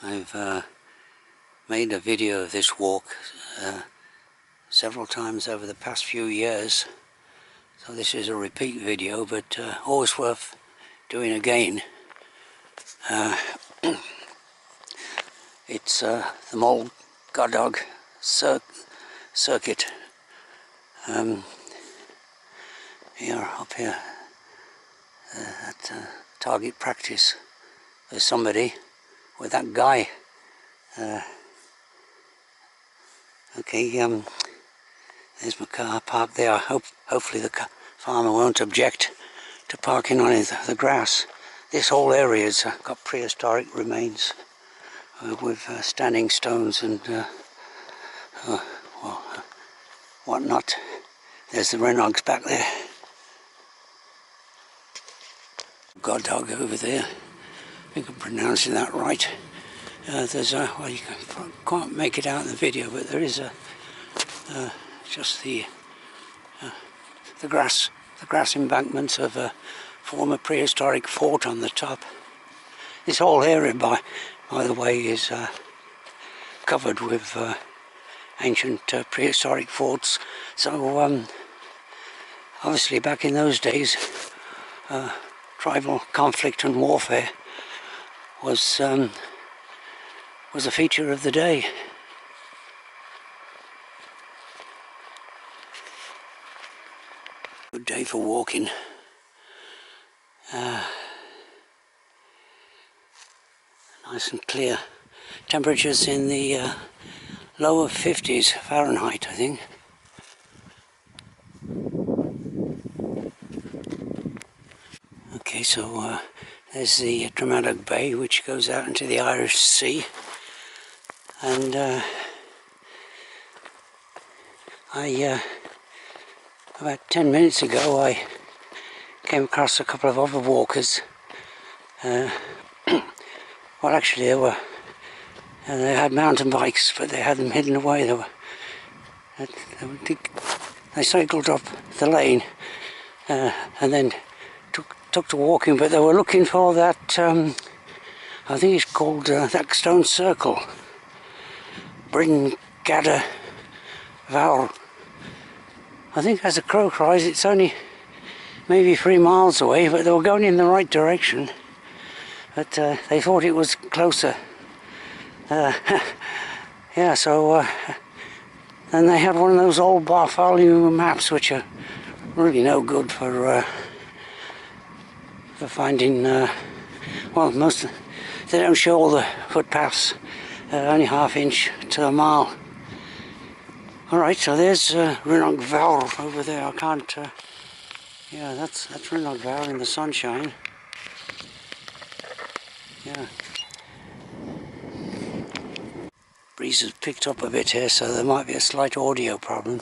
I've made a video of this walk several times over the past few years, so this is a repeat video, but always worth doing again. It's the Moel Goedog circuit. Here, up here, at target practice, there's somebody with that guy. Okay, there's my car parked there. Hopefully the farmer won't object to parking on the grass. This whole area's got prehistoric remains with standing stones and whatnot. There's the Renogs back there. Goedog over there. I think I'm pronouncing that right. There's a, well, you can't make it out in the video, but there is a just the grass embankments of a former prehistoric fort on the top. This whole area, by the way, is covered with ancient prehistoric forts. So obviously back in those days, tribal conflict and warfare was a feature of the day. Good day for walking. Nice and clear. Temperatures in the lower 50s Fahrenheit, I think. Okay, so there's the dramatic bay which goes out into the Irish Sea, and about 10 minutes ago I came across a couple of other walkers. Well, actually they had mountain bikes, but they had them hidden away. They cycled up the lane and then took to walking, but they were looking for that, I think it's called that stone circle, Bryn Gada Vowel. I think as a crow flies it's only maybe 3 miles away, but they were going in the right direction, but they thought it was closer. Yeah, so and they had one of those old Bartholomew maps which are really no good for finding, well, they don't show all the footpaths, only half-inch to a mile. Alright, so there's Renogs Vowel over there. I can't, yeah, that's Renogs Vowel in the sunshine. Yeah. Breeze has picked up a bit here, so there might be a slight audio problem.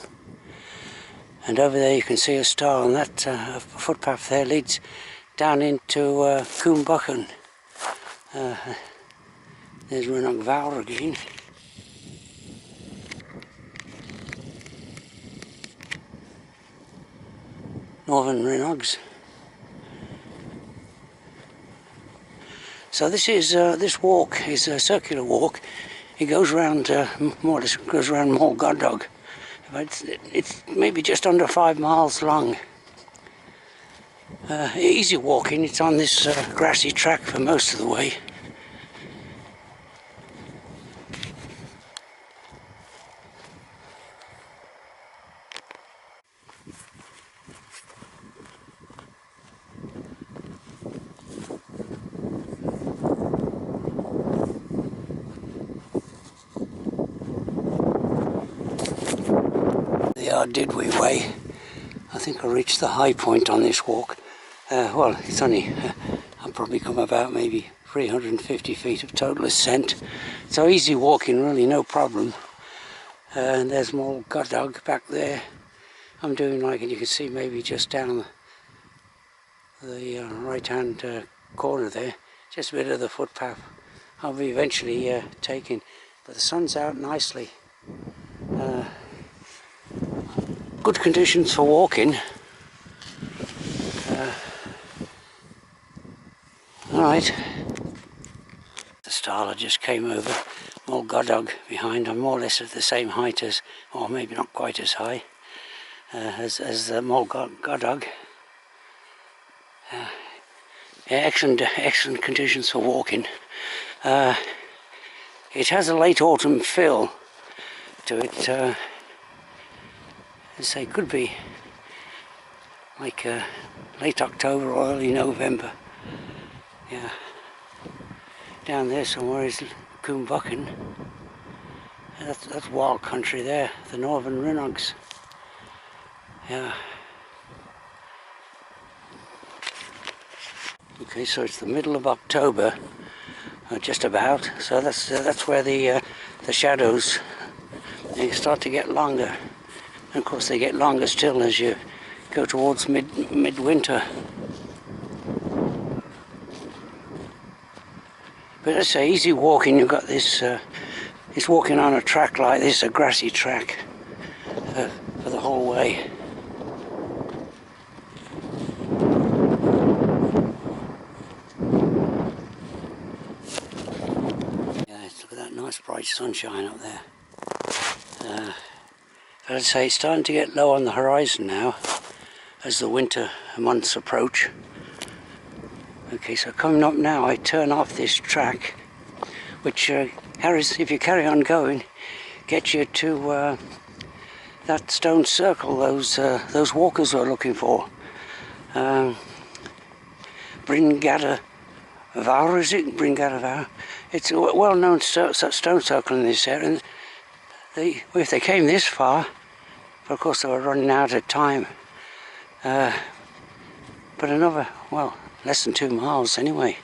And over there you can see a star, and that footpath there leads down into Coombuchan. There's Renogs Vowel again. Northern Renogs. So this walk is a circular walk. It goes around, more or less goes around Moel Goedog. It's maybe just under 5 miles long. Easy walking. It's on this grassy track for most of the way. The Ardidwy way. I think I reached the high point on this walk. Well, it's only, I'll probably come about maybe 350 feet of total ascent. So easy walking, really, no problem. And there's Moel Goedog back there. I'm doing like it, you can see maybe just down the right hand corner there, just a bit of the footpath I'll be eventually taking. But the sun's out nicely. Good conditions for walking. Alright. style. I just came over. Moel Goedog behind. I'm more or less at the same height as, or maybe not quite as high as Moel Goedog. Yeah, excellent conditions for walking. It has a late autumn feel to it. As I say, could be like late October or early November. Yeah. Down there somewhere is Coombuckin. That's wild country there, the northern Rhinogs. Yeah. Okay, so it's the middle of October, just about. So that's where the shadows, they start to get longer. And of course they get longer still as you go towards midwinter. But it's easy walking. You've got this. It's walking on a track like this, a grassy track, for the whole way. Yeah, look at that nice bright sunshine up there. But I'd say it's starting to get low on the horizon now, as the winter months approach. Okay, so coming up now, I turn off this track, which if you carry on going, gets you to that stone circle those walkers were looking for. Bringada Vawr, is it? Bringada Vawr. It's a well-known stone circle in this area. And if they came this far, but of course they were running out of time. But another, well, less than 2 miles anyway.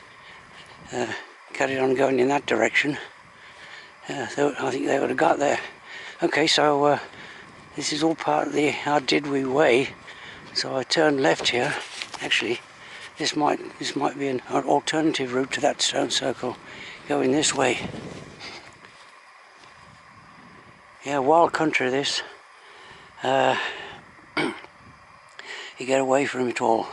Carried on going in that direction. I think they would have got there. Okay, so this is all part of the Ardidwy Way. So I turned left here. Actually, this might be an alternative route to that stone circle, going this way. Yeah, wild country this. You get away from it all.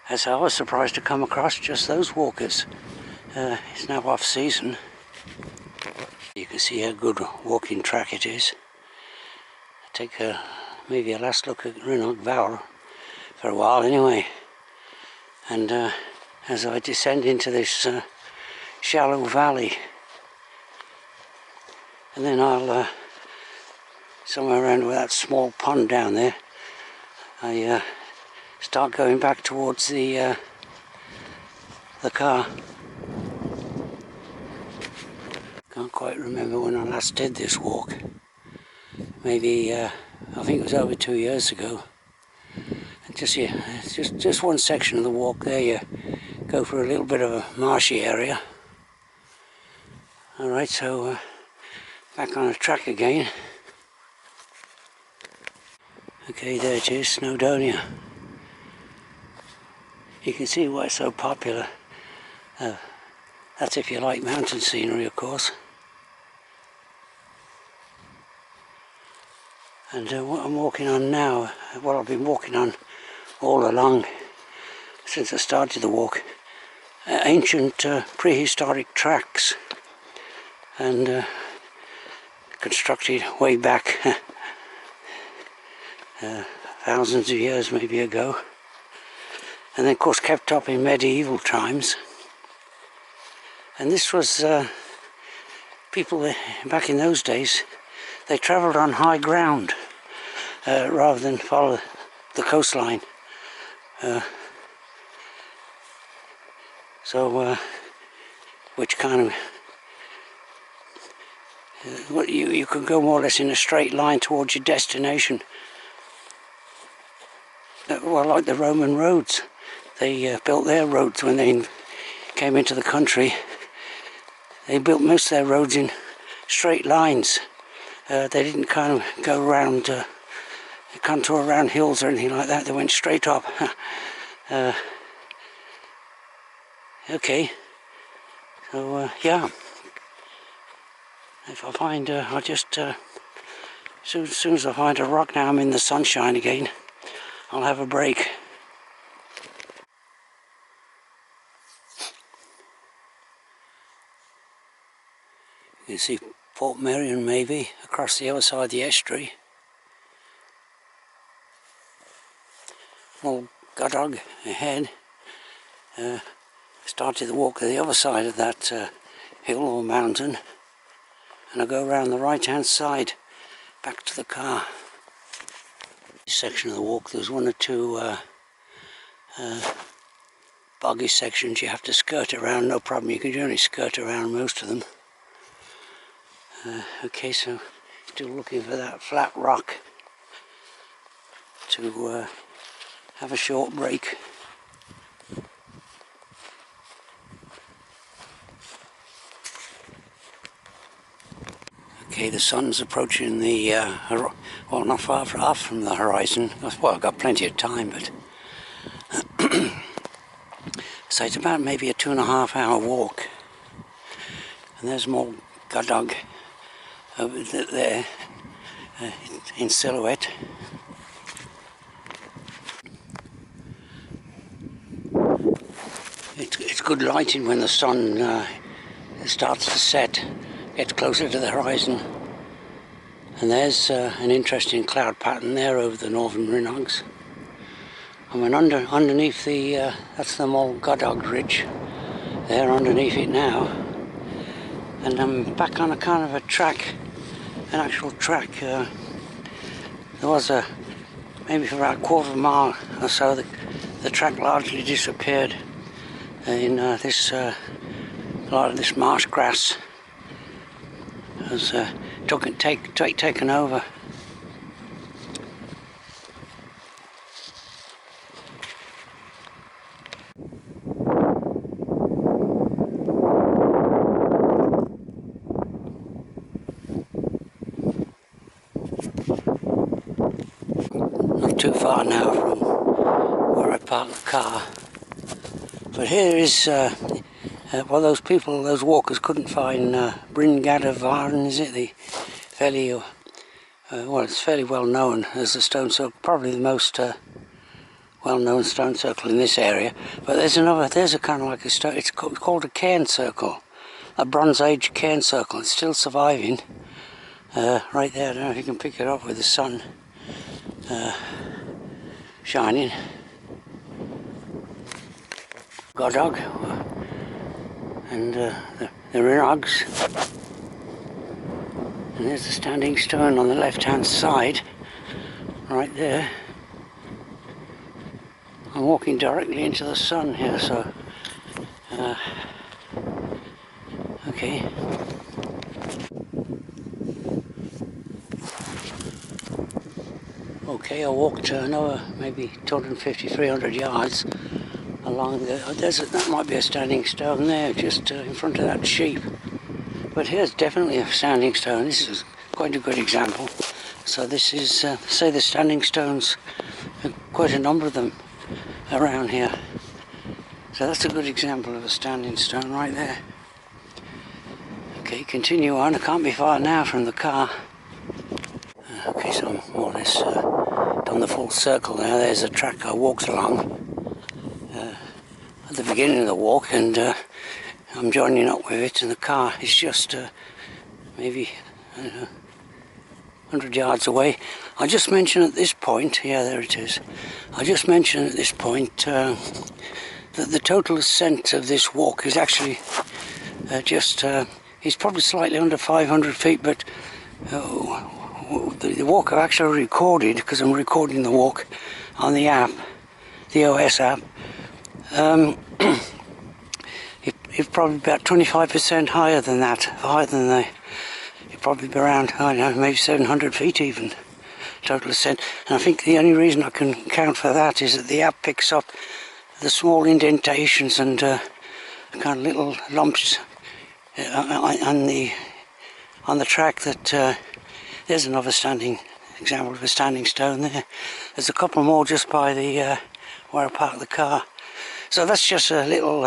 As I was surprised to come across just those walkers. It's now off season. You can see how good walking track it is. Take maybe a last look at Rhinoch Vawr for a while anyway. And as I descend into this shallow valley, and then I'll somewhere around with that small pond down there, I start going back towards the car. Can't quite remember when I last did this walk. Maybe I think it was over 2 years ago. And just one section of the walk there. You go for a little bit of a marshy area. All right, so back on the track again. Okay, there it is, Snowdonia. You can see why it's so popular. That's if you like mountain scenery, of course. And what I'm walking on now, what I've been walking on all along since I started the walk, ancient prehistoric tracks, and constructed way back thousands of years maybe ago, and then of course kept up in medieval times. And this was people back in those days, they travelled on high ground rather than follow the coastline. Which kind of you could go more or less in a straight line towards your destination. Well, like the Roman roads, they built their roads when they came into the country. They built most of their roads in straight lines. They didn't kind of go around, contour around hills or anything like that. They went straight up. Okay, so yeah. If I find, I'll just, as soon as I find a rock, now I'm in the sunshine again, I'll have a break. You can see Port Merion maybe across the other side of the estuary. Moel Goedog ahead. Started the walk to the other side of that hill or mountain, and I go around the right hand side back to the car. This section of the walk, there's one or two boggy sections you have to skirt around, no problem, you can generally skirt around most of them. Okay, so still looking for that flat rock to have a short break. Okay, the sun's approaching the, well, not far off from the horizon. Well, I've got plenty of time, but so it's about maybe a 2.5 hour walk. And there's Moel Goedog over there in silhouette. It's good lighting when the sun starts to set, gets closer to the horizon. And there's an interesting cloud pattern there over the northern Rinogs. I mean, underneath the, that's the Moel Goedog ridge, there underneath it now. And I'm back on a kind of a track, an actual track. There was maybe for about a quarter of a mile or so, the track largely disappeared in this, a lot of this marsh grass was taken over. Not too far now from where I parked the car. But here is, well, those people, those walkers couldn't find Bryn Gada Varn, is it? The fairly, well, it's fairly well known as the stone circle, probably the most well-known stone circle in this area. But there's another, there's a kind of like a stone, it's called a cairn circle, a Bronze Age cairn circle. It's still surviving, right there. I don't know if you can pick it up with the sun shining. Goedog and the Rinogs, and there's a standing stone on the left hand side right there. I'm walking directly into the sun here, so okay. Okay, I walked another maybe 250, 300 yards along the desert. That might be a standing stone there, just in front of that sheep. But here's definitely a standing stone. This is quite a good example. So this is, say the standing stones, quite a number of them around here. So that's a good example of a standing stone right there. Okay, continue on. I can't be far now from the car. Okay, so I'm more or less done the full circle now. There's a track I walked along at the beginning of the walk, and I'm joining up with it, and the car is just maybe, I don't know, 100 yards away. I just mentioned at this point, yeah, there it is. I just mentioned at this point that the total ascent of this walk is actually it's probably slightly under 500 feet, but the walk I've actually recorded, because I'm recording the walk on the app, the OS app. It's probably about 25% higher than that, higher than it'd probably be around, I don't know, maybe 700 feet even, total ascent. And I think the only reason I can count for that is that the app picks up the small indentations and kind of little lumps on the track. That there's another example of a standing stone there. There's a couple more just by the where I parked the car. So that's just a little,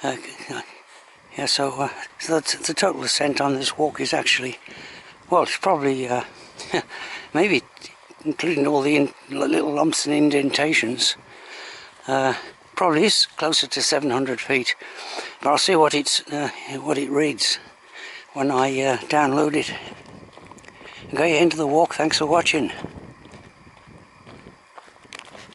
yeah, so the total ascent on this walk is actually, well, it's probably, maybe including all the little lumps and indentations, probably is closer to 700 feet. But I'll see what it reads. when I download it. Okay, end of the walk. Thanks for watching.